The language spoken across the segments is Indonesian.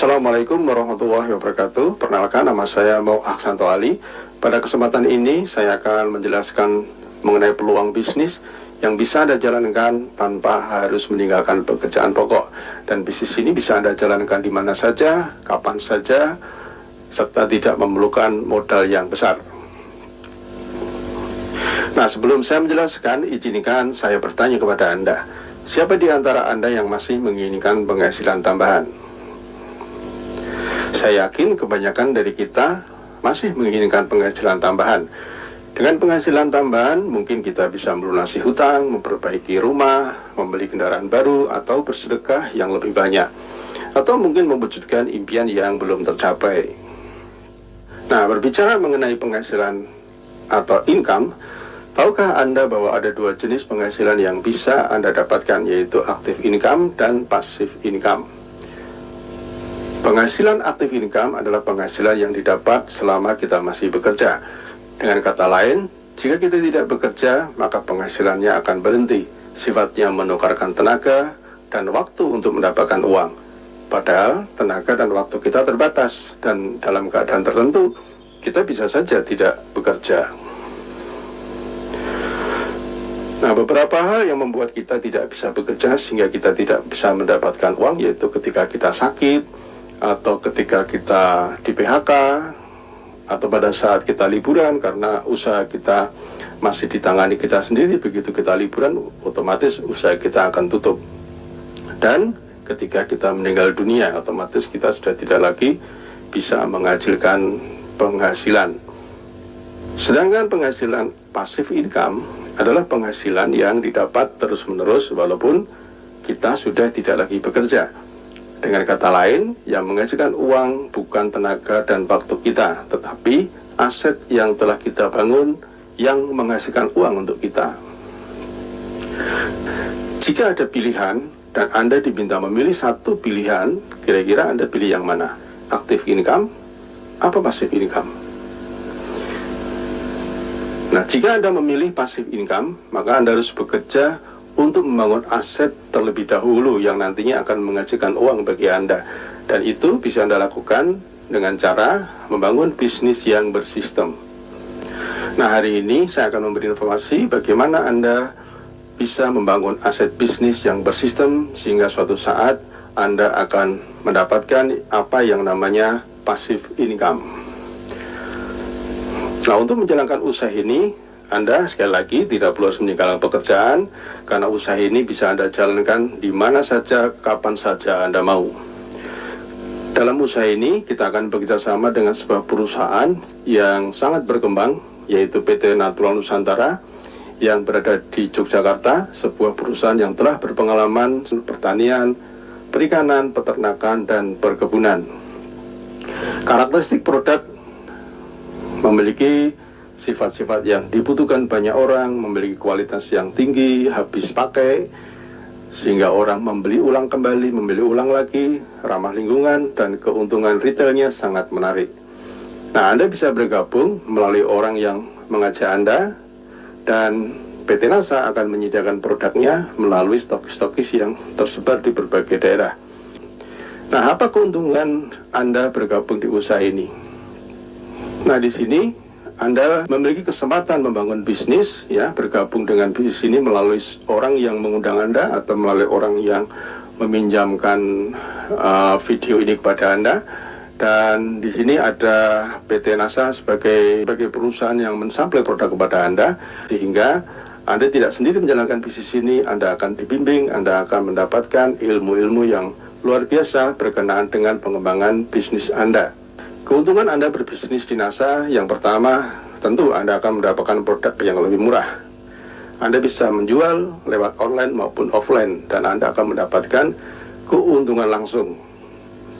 Assalamualaikum warahmatullahi wabarakatuh. Perkenalkan, nama saya Mau Aksanto Ali. Pada kesempatan ini saya akan menjelaskan mengenai peluang bisnis yang bisa Anda jalankan tanpa harus meninggalkan pekerjaan pokok. Dan bisnis ini bisa Anda jalankan di mana saja, kapan saja, serta tidak memerlukan modal yang besar. Nah, sebelum saya menjelaskan, izinkan saya bertanya kepada Anda. Siapa di antara Anda yang masih menginginkan penghasilan tambahan? Saya yakin kebanyakan dari kita masih menginginkan penghasilan tambahan. Dengan penghasilan tambahan, mungkin kita bisa melunasi hutang, memperbaiki rumah, membeli kendaraan baru, atau bersedekah yang lebih banyak. Atau mungkin mewujudkan impian yang belum tercapai. Nah, berbicara mengenai penghasilan atau income, tahukah Anda bahwa ada dua jenis penghasilan yang bisa Anda dapatkan, yaitu active income dan passive income. Penghasilan active income adalah penghasilan yang didapat selama kita masih bekerja. Dengan kata lain, jika kita tidak bekerja, maka penghasilannya akan berhenti. Sifatnya menukarkan tenaga dan waktu untuk mendapatkan uang. Padahal tenaga dan waktu kita terbatas, dan dalam keadaan tertentu, kita bisa saja tidak bekerja. Nah, beberapa hal yang membuat kita tidak bisa bekerja sehingga kita tidak bisa mendapatkan uang, yaitu ketika kita sakit, atau ketika kita di PHK, atau pada saat kita liburan karena usaha kita masih ditangani kita sendiri. Begitu kita liburan, otomatis usaha kita akan tutup. Dan ketika kita meninggal dunia, otomatis kita sudah tidak lagi bisa menghasilkan penghasilan. Sedangkan penghasilan passive income adalah penghasilan yang didapat terus-menerus walaupun kita sudah tidak lagi bekerja. Dengan kata lain, yang menghasilkan uang bukan tenaga dan waktu kita, tetapi aset yang telah kita bangun yang menghasilkan uang untuk kita. Jika ada pilihan dan Anda diminta memilih satu pilihan, kira-kira Anda pilih yang mana? Active income apa passive income? Nah, jika Anda memilih passive income, maka Anda harus bekerja untuk membangun aset terlebih dahulu yang nantinya akan menghasilkan uang bagi Anda. Dan itu bisa Anda lakukan dengan cara membangun bisnis yang bersistem. Nah, hari ini saya akan memberi informasi bagaimana Anda bisa membangun aset bisnis yang bersistem sehingga suatu saat Anda akan mendapatkan apa yang namanya passive income. Nah, untuk menjalankan usaha ini, Anda sekali lagi tidak perlu meninggalkan pekerjaan, karena usaha ini bisa Anda jalankan di mana saja, kapan saja Anda mau. Dalam usaha ini, kita akan bekerja sama dengan sebuah perusahaan yang sangat berkembang, yaitu PT Natural Nusantara, yang berada di Yogyakarta, sebuah perusahaan yang telah berpengalaman pertanian, perikanan, peternakan, dan perkebunan. Karakteristik produk memiliki sifat-sifat yang dibutuhkan banyak orang, memiliki kualitas yang tinggi, habis pakai, sehingga orang membeli ulang kembali, membeli ulang lagi, ramah lingkungan, dan keuntungan retailnya sangat menarik. Nah, Anda bisa bergabung melalui orang yang mengajak Anda, dan PT NASA akan menyediakan produknya melalui stokis-stokis yang tersebar di berbagai daerah. Nah, apa keuntungan Anda bergabung di usaha ini? Nah, di sini Anda memiliki kesempatan membangun bisnis, ya, bergabung dengan bisnis ini melalui orang yang mengundang Anda atau melalui orang yang meminjamkan video ini kepada Anda. Dan di sini ada PT NASA sebagai perusahaan yang mensuplai produk kepada Anda, sehingga Anda tidak sendiri menjalankan bisnis ini. Anda akan dibimbing, Anda akan mendapatkan ilmu-ilmu yang luar biasa berkenaan dengan pengembangan bisnis Anda. Keuntungan Anda berbisnis di NASA, yang pertama, tentu Anda akan mendapatkan produk yang lebih murah. Anda bisa menjual lewat online maupun offline, dan Anda akan mendapatkan keuntungan langsung.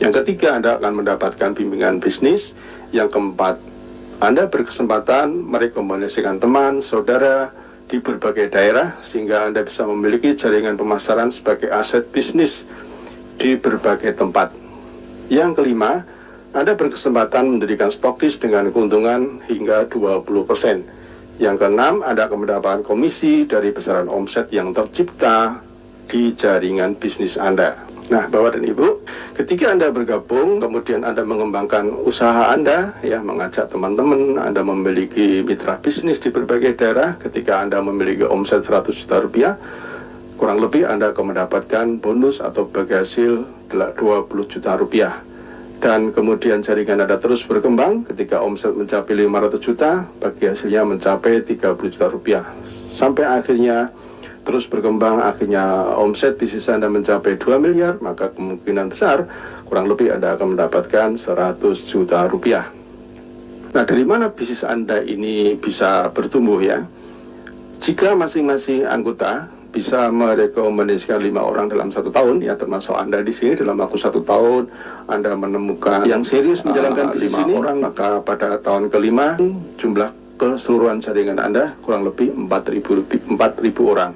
Yang ketiga, Anda akan mendapatkan bimbingan bisnis. Yang keempat, Anda berkesempatan merekomendasikan teman, saudara di berbagai daerah, sehingga Anda bisa memiliki jaringan pemasaran sebagai aset bisnis di berbagai tempat. Yang kelima, Anda berkesempatan mendirikan stokis dengan keuntungan hingga 20%. Yang keenam, Anda akan mendapatkan komisi dari besaran omset yang tercipta di jaringan bisnis Anda. Nah, Bapak dan Ibu, ketika Anda bergabung, kemudian Anda mengembangkan usaha Anda, ya, mengajak teman-teman, Anda memiliki mitra bisnis di berbagai daerah, ketika Anda memiliki omset 100 juta rupiah, kurang lebih Anda akan mendapatkan bonus atau bagi hasil 20 juta rupiah. Dan kemudian jaringan Anda terus berkembang, ketika omset mencapai 500 juta, bagi hasilnya mencapai 30 juta rupiah. Sampai akhirnya terus berkembang, akhirnya omset bisnis Anda mencapai 2 miliar, maka kemungkinan besar kurang lebih Anda akan mendapatkan 100 juta rupiah. Nah, dari mana bisnis Anda ini bisa bertumbuh ya? Jika masing-masing anggota bisa merekomendasikan 5 orang dalam 1 tahun, ya termasuk Anda di sini, dalam waktu 1 tahun Anda menemukan yang serius menjalankan bisnis ini, orang, maka pada tahun kelima jumlah keseluruhan jaringan Anda kurang lebih 4.000 orang.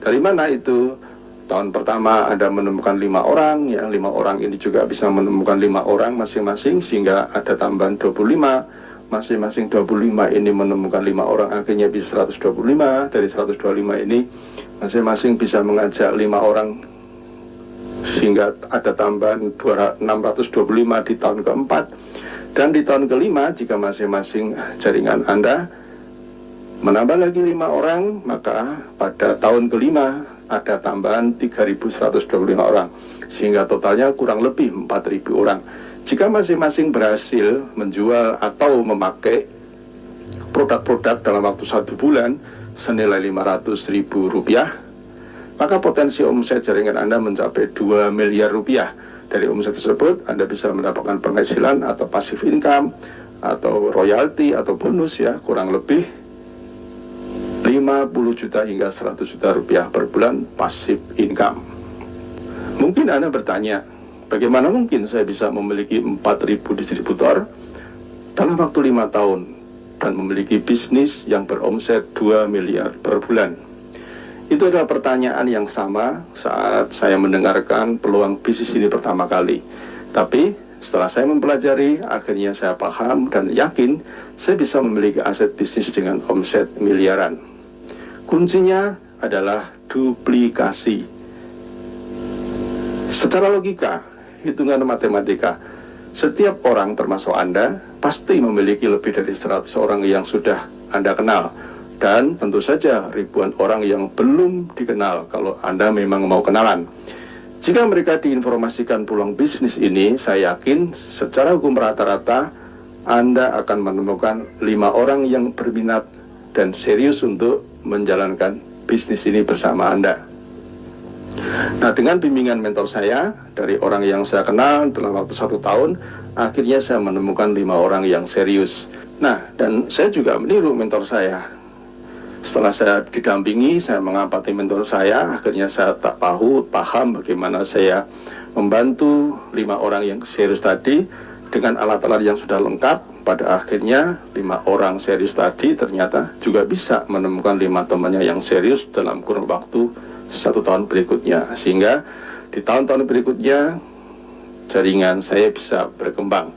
Dari mana itu? Tahun pertama Anda menemukan 5 orang, ya 5 orang ini juga bisa menemukan 5 orang masing-masing, sehingga ada tambahan 25. Masing-masing 25 ini menemukan 5 orang, akhirnya bisa 125. Dari 125 ini masing-masing bisa mengajak 5 orang, sehingga ada tambahan 625 di tahun keempat. Dan di tahun kelima, jika masing-masing jaringan Anda menambah lagi 5 orang, maka pada tahun kelima ada tambahan 3.125 orang, sehingga totalnya kurang lebih 4.000 orang. Jika masing-masing berhasil menjual atau memakai produk-produk dalam waktu 1 bulan senilai 500.000 rupiah, maka potensi omset jaringan Anda mencapai 2 miliar rupiah. Dari omset tersebut Anda bisa mendapatkan penghasilan atau passive income atau royalti atau bonus, ya, kurang lebih 50 juta hingga 100 juta rupiah per bulan passive income. Mungkin Anda bertanya, bagaimana mungkin saya bisa memiliki 4.000 distributor dalam waktu 5 tahun dan memiliki bisnis yang beromset 2 miliar per bulan? Itu adalah pertanyaan yang sama saat saya mendengarkan peluang bisnis ini pertama kali. Tapi setelah saya mempelajari, akhirnya saya paham dan yakin saya bisa memiliki aset bisnis dengan omset miliaran. Kuncinya adalah duplikasi. Secara logika, hitungan matematika, setiap orang termasuk Anda pasti memiliki lebih dari 100 orang yang sudah Anda kenal. Dan tentu saja ribuan orang yang belum dikenal kalau Anda memang mau kenalan. Jika mereka diinformasikan peluang bisnis ini, saya yakin secara hukum rata-rata Anda akan menemukan 5 orang yang berminat dan serius untuk menjalankan bisnis ini bersama Anda. Nah, dengan bimbingan mentor saya dari orang yang saya kenal dalam waktu 1 tahun, akhirnya saya menemukan 5 orang yang serius. Nah, dan saya juga meniru mentor saya. Setelah saya didampingi, saya mengamati mentor saya, akhirnya saya tak paham bagaimana saya membantu 5 orang yang serius tadi dengan alat-alat yang sudah lengkap. Pada akhirnya 5 orang serius tadi ternyata juga bisa menemukan 5 temannya yang serius dalam kurun waktu 1 tahun berikutnya, sehingga di tahun-tahun berikutnya jaringan saya bisa berkembang.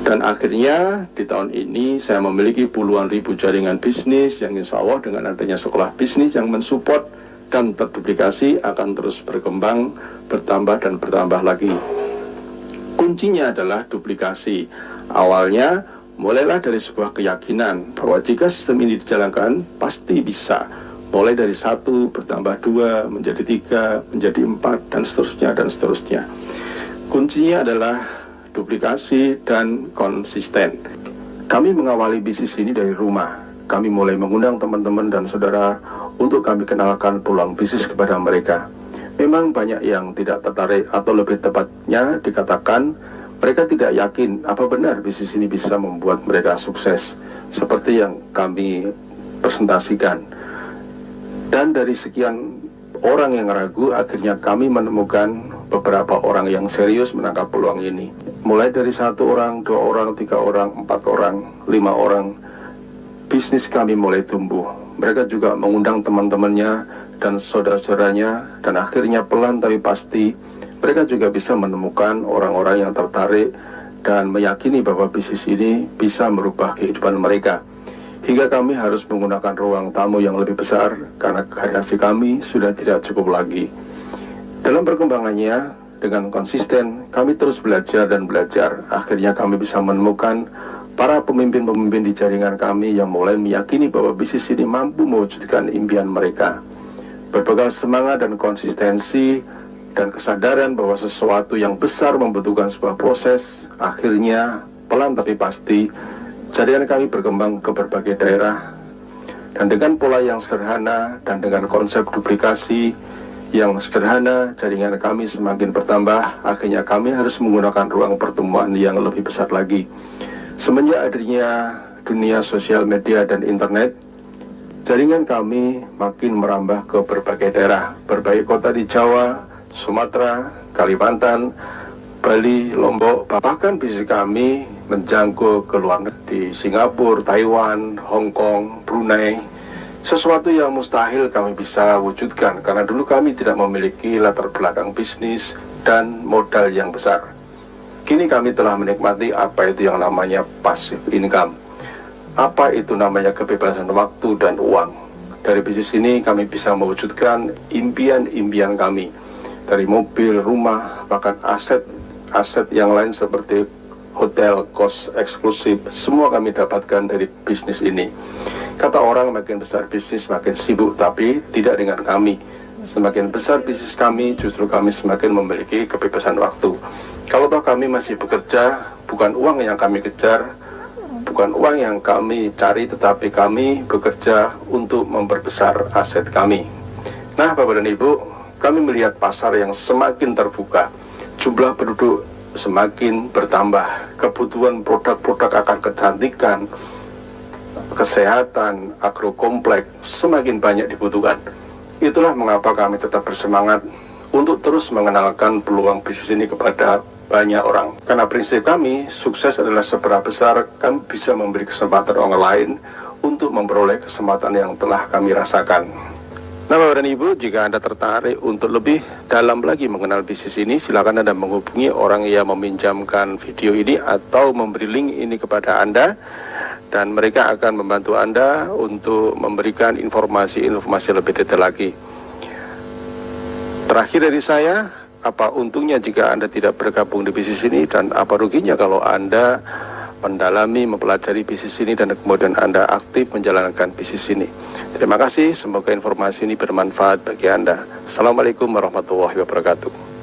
Dan akhirnya di tahun ini saya memiliki puluhan ribu jaringan bisnis yang insya Allah dengan adanya sekolah bisnis yang mensupport dan terduplikasi akan terus berkembang, bertambah dan bertambah lagi. Kuncinya adalah duplikasi. Awalnya mulailah dari sebuah keyakinan bahwa jika sistem ini dijalankan pasti bisa. Mulai dari 1 bertambah 2 menjadi 3 menjadi 4 dan seterusnya dan seterusnya. Kuncinya adalah duplikasi dan konsisten. Kami mengawali bisnis ini dari rumah. Kami mulai mengundang teman-teman dan saudara untuk kami kenalkan peluang bisnis kepada mereka. Memang banyak yang tidak tertarik, atau lebih tepatnya dikatakan mereka tidak yakin apa benar bisnis ini bisa membuat mereka sukses seperti yang kami presentasikan. Dan dari sekian orang yang ragu, akhirnya kami menemukan beberapa orang yang serius menangkap peluang ini. Mulai dari 1 orang, 2 orang, 3 orang, 4 orang, 5 orang, bisnis kami mulai tumbuh. Mereka juga mengundang teman-temannya dan saudara-saudaranya, dan akhirnya pelan tapi pasti mereka juga bisa menemukan orang-orang yang tertarik dan meyakini bahwa bisnis ini bisa merubah kehidupan mereka. Hingga kami harus menggunakan ruang tamu yang lebih besar karena karyawan kami sudah tidak cukup lagi. Dalam perkembangannya, dengan konsisten, kami terus belajar dan belajar. Akhirnya kami bisa menemukan para pemimpin-pemimpin di jaringan kami yang mulai meyakini bahwa bisnis ini mampu mewujudkan impian mereka. Berbekal semangat dan konsistensi dan kesadaran bahwa sesuatu yang besar membutuhkan sebuah proses, akhirnya pelan tapi pasti jaringan kami berkembang ke berbagai daerah. Dan dengan pola yang sederhana dan dengan konsep duplikasi yang sederhana, jaringan kami semakin bertambah. Akhirnya kami harus menggunakan ruang pertemuan yang lebih besar lagi. Semenjak adanya dunia sosial media dan internet, jaringan kami makin merambah ke berbagai daerah, berbagai kota di Jawa, Sumatera, Kalimantan, Bali, Lombok. Bahkan bisnis kami menjangkau ke luar negeri, di Singapura, Taiwan, Hong Kong, Brunei. Sesuatu yang mustahil kami bisa wujudkan karena dulu kami tidak memiliki latar belakang bisnis dan modal yang besar. Kini kami telah menikmati apa itu yang namanya passive income. Apa itu namanya kebebasan waktu dan uang. Dari bisnis ini kami bisa mewujudkan impian-impian kami. Dari mobil, rumah, bahkan aset yang lain seperti hotel, kos eksklusif, semua kami dapatkan dari bisnis ini. Kata orang makin besar bisnis makin sibuk, tapi tidak dengan kami. Semakin besar bisnis kami, justru kami semakin memiliki kebebasan waktu. Kalau toh kami masih bekerja, bukan uang yang kami kejar, bukan uang yang kami cari, tetapi kami bekerja untuk memperbesar aset kami. Nah, Bapak dan Ibu, kami melihat pasar yang semakin terbuka, jumlah penduduk semakin bertambah, kebutuhan produk-produk akan kecantikan, kesehatan, agrokompleks semakin banyak dibutuhkan. Itulah mengapa kami tetap bersemangat untuk terus mengenalkan peluang bisnis ini kepada banyak orang. Karena prinsip kami, sukses adalah seberapa besar kami bisa memberi kesempatan orang lain untuk memperoleh kesempatan yang telah kami rasakan. Nah, Bapak dan Ibu, jika Anda tertarik untuk lebih dalam lagi mengenal bisnis ini, silakan Anda menghubungi orang yang meminjamkan video ini atau memberi link ini kepada Anda, dan mereka akan membantu Anda untuk memberikan informasi-informasi lebih detail lagi. Terakhir dari saya, apa untungnya jika Anda tidak bergabung di bisnis ini, dan apa ruginya kalau Anda mendalami, mempelajari bisnis ini dan kemudian Anda aktif menjalankan bisnis ini. Terima kasih, semoga informasi ini bermanfaat bagi Anda. Assalamualaikum warahmatullahi wabarakatuh.